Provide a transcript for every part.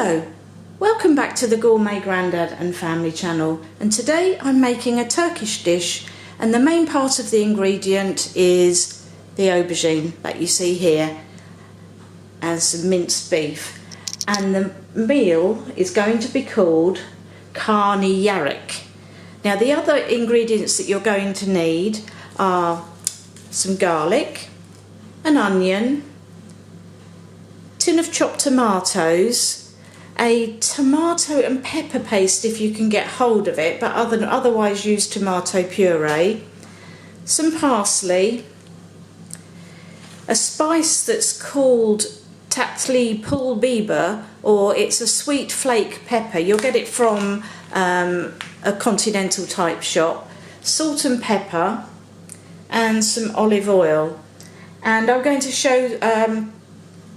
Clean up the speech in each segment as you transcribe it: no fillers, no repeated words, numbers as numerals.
Hello, welcome back to the Gourmet Grandad and Family channel, and today I'm making a Turkish dish, and the main part of the ingredient is the aubergine that you see here and some minced beef, and the meal is going to be called karnıyarık. Now the other ingredients that you're going to need are some garlic, an onion, tin of chopped tomatoes, a tomato and pepper paste if you can get hold of it, but otherwise use tomato puree, some parsley, a spice that's called tatlı pul biber, or it's a sweet flake pepper. You'll get it from a continental type shop, salt and pepper, and some olive oil. And I'm going to show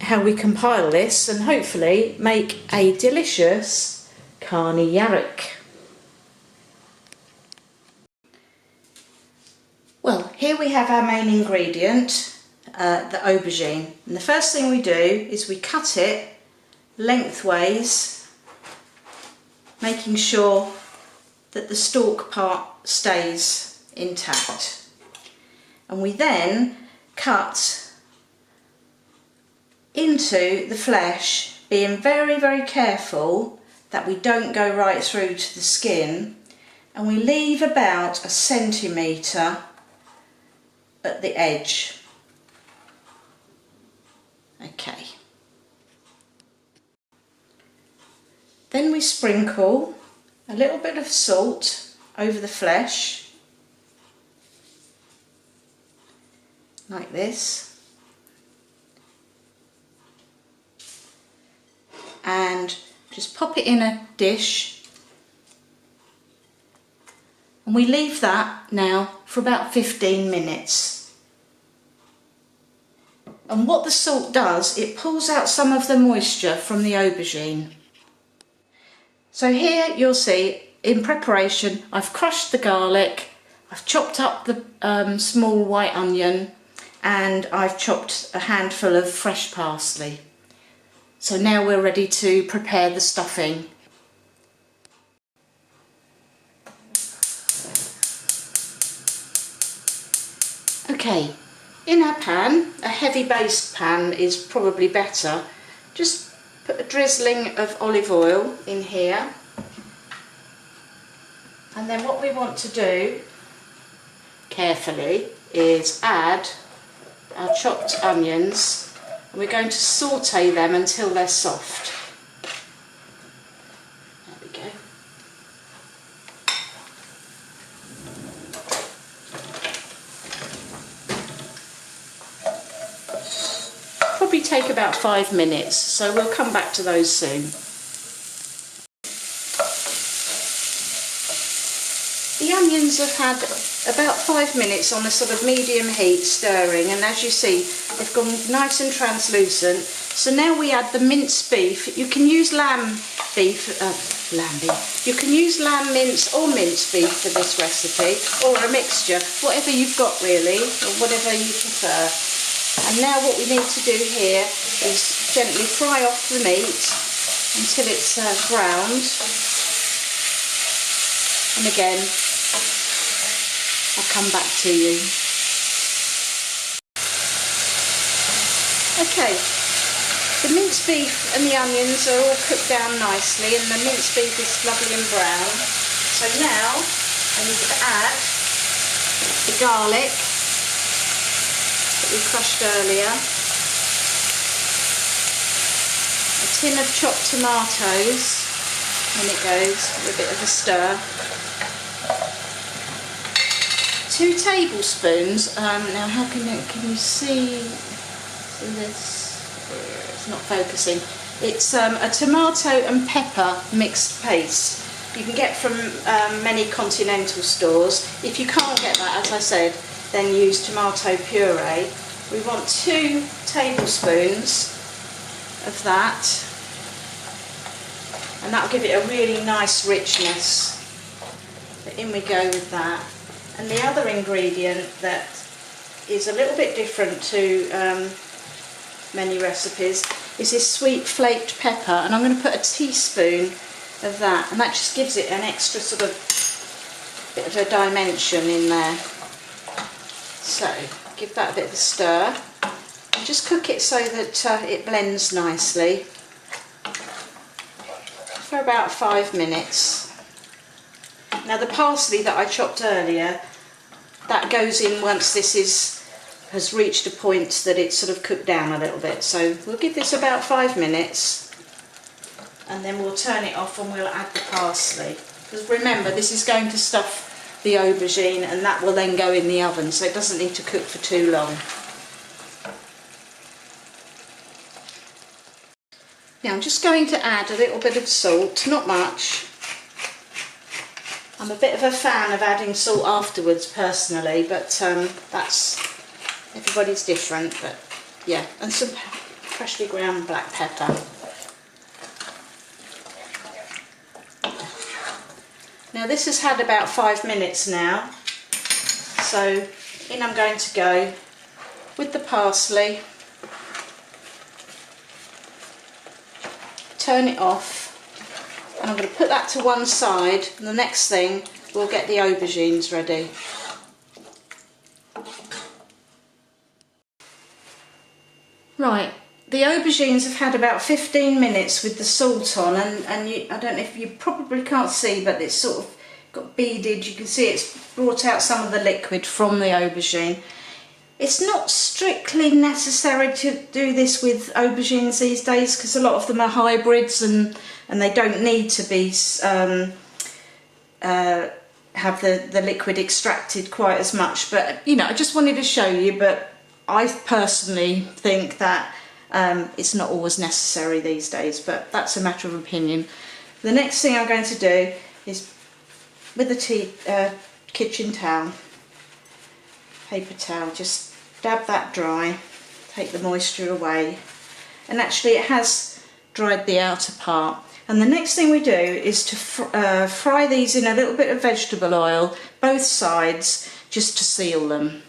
how we compile this and hopefully make a delicious karnıyarık. Well, here we have our main ingredient, the aubergine. And the first thing we do is we cut it lengthways, making sure that the stalk part stays intact. And we then cut into the flesh, being very, very careful that we don't go right through to the skin, and we leave about 1 centimetre at the edge. Okay. Then we sprinkle a little bit of salt over the flesh, like this. And just pop it in a dish, and we leave that now for about 15 minutes. And what the salt does, it pulls out some of the moisture from the aubergine. So here you'll see, in preparation, I've crushed the garlic, I've chopped up the small white onion, and I've chopped a handful of fresh parsley. So now we're ready to prepare the stuffing. Okay, in our pan, a heavy based pan is probably better. Just put a drizzling of olive oil in here. And then what we want to do, carefully, is add our chopped onions. And we're going to saute them until they're soft. There we go. Probably take about 5 minutes, so we'll come back to those soon. The onions have had about 5 minutes on a sort of medium heat stirring, and as you see they've gone nice and translucent. So now we add the minced beef. You can use lamb beef. You can use lamb mince or minced beef for this recipe, or a mixture, whatever you've got really, or whatever you prefer. And now what we need to do here is gently fry off the meat until it's browned. And again, I'll come back to you. Okay, the minced beef and the onions are all cooked down nicely, and the minced beef is lovely and brown. So now I need to add the garlic that we crushed earlier, a tin of chopped tomatoes, and it goes with a bit of a stir. 2 tablespoons, now how can you see this? It's not focusing. It's a tomato and pepper mixed paste. You can get from many continental stores. If you can't get that, as I said, then use tomato puree. We want 2 tablespoons of that, and that'll give it a really nice richness. So in we go with that. And the other ingredient that is a little bit different to many recipes is this sweet flaked pepper, and I'm going to put a teaspoon of that, and that just gives it an extra sort of bit of a dimension in there. So give that a bit of a stir and just cook it so that it blends nicely for about 5 minutes. Now the parsley that I chopped earlier, that goes in once this has reached a point that it's sort of cooked down a little bit. So we'll give this about 5 minutes and then we'll turn it off and we'll add the parsley. Because remember, this is going to stuff the aubergine and that will then go in the oven, so it doesn't need to cook for too long. Now I'm just going to add a little bit of salt, not much. I'm a bit of a fan of adding salt afterwards personally, but that's, everybody's different, but yeah, and some freshly ground black pepper. Now this has had about 5 minutes now, so in I'm going to go with the parsley, turn it off, and I'm going to put that to one side, and the next thing we'll get the aubergines ready. Right, the aubergines have had about 15 minutes with the salt on, and I don't know if you probably can't see, but it's sort of got beaded. You can see it's brought out some of the liquid from the aubergine. It's not strictly necessary to do this with aubergines these days because a lot of them are hybrids and they don't need to be have the liquid extracted quite as much. But you know, I just wanted to show you. But I personally think that it's not always necessary these days. But that's a matter of opinion. The next thing I'm going to do is with a kitchen towel, paper towel, just dab that dry, take the moisture away, and actually it has dried the outer part. And the next thing we do is to fry these in a little bit of vegetable oil, both sides, just to seal them.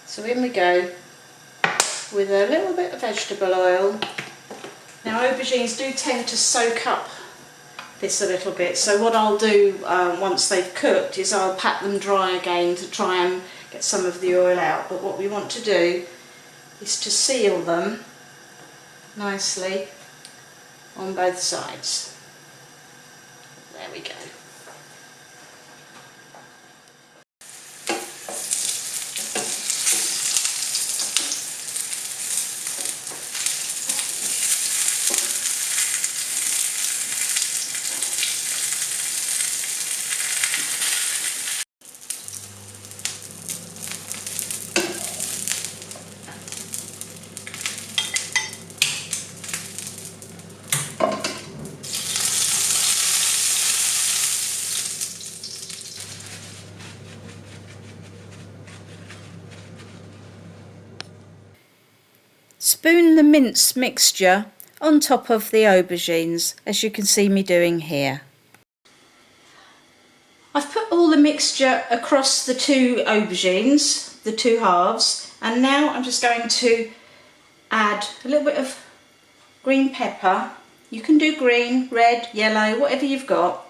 So in we go with a little bit of vegetable oil. Now aubergines do tend to soak up this a little bit, so what I'll do once they've cooked is I'll pat them dry again to try and get some of the oil out. But what we want to do is to seal them nicely on both sides. There we go. Spoon the mince mixture on top of the aubergines, as you can see me doing here. I've put all the mixture across the two aubergines, the two halves, and now I'm just going to add a little bit of green pepper. You can do green, red, yellow, whatever you've got,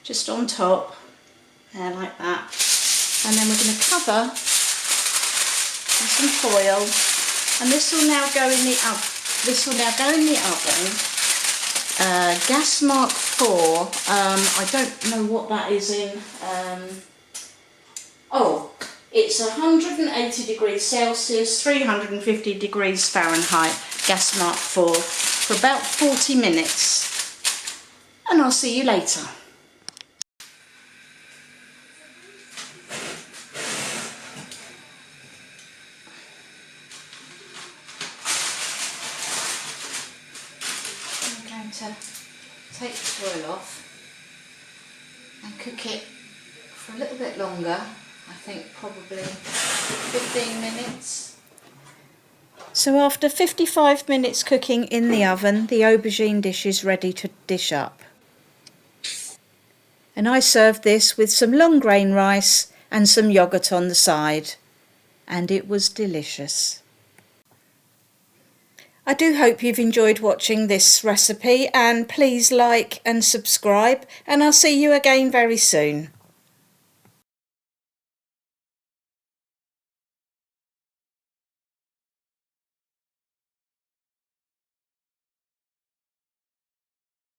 just on top, there like that. And then we're going to cover with some foil. And this will now go in the oven. Gas mark 4. I don't know what that is in. Oh, it's 180 degrees Celsius, 350 degrees Fahrenheit. Gas mark 4 for about 40 minutes. And I'll see you later. To take the foil off and cook it for a little bit longer. I think probably 15 minutes. So after 55 minutes cooking in the oven, the aubergine dish is ready to dish up. And I served this with some long grain rice and some yoghurt on the side, and it was delicious. I do hope you've enjoyed watching this recipe, and please like and subscribe, and I'll see you again very soon.